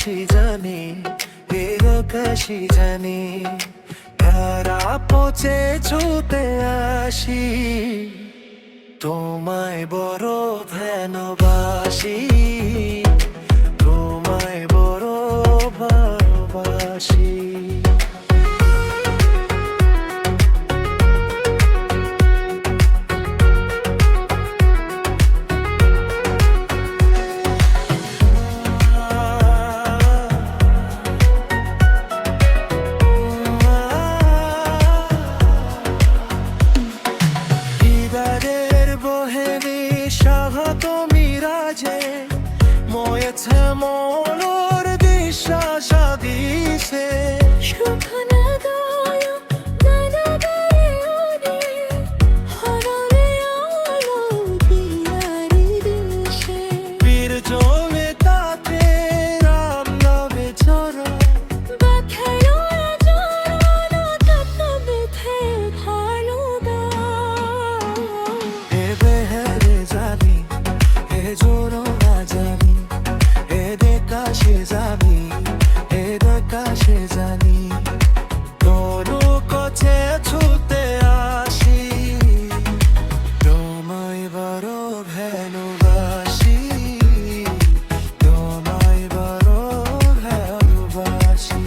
কাশি জানি কাশি জানি তারা পচে ছুতে আসি তোমায় বড় ভালোবাসি তোমায় বড় ভালোবাসি মলর দিশা সাদিছে সুখনা গায় নানাবারে হররে আলো দিয়ারি দিশে বীর জমে তাতে রাম নামে চরণ বাথালো জড়ানো তত্ত্ব বেথে ভালো গা এ বেহেরে জানি এ জোরো না জানি কাশে জানি কাশে জানি তোর কাছে ছুতে আসি তোমায় বড় ভালোবাসি তোমায় বড় ভালোবাসি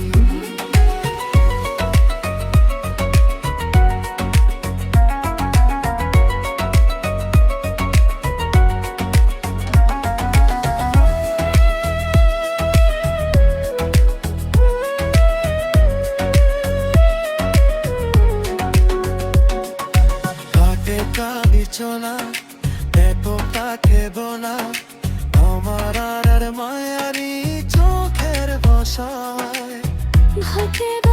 চলা এত তাকে বোনা আমার আর মায়ারি চোখের বসায় ভাগে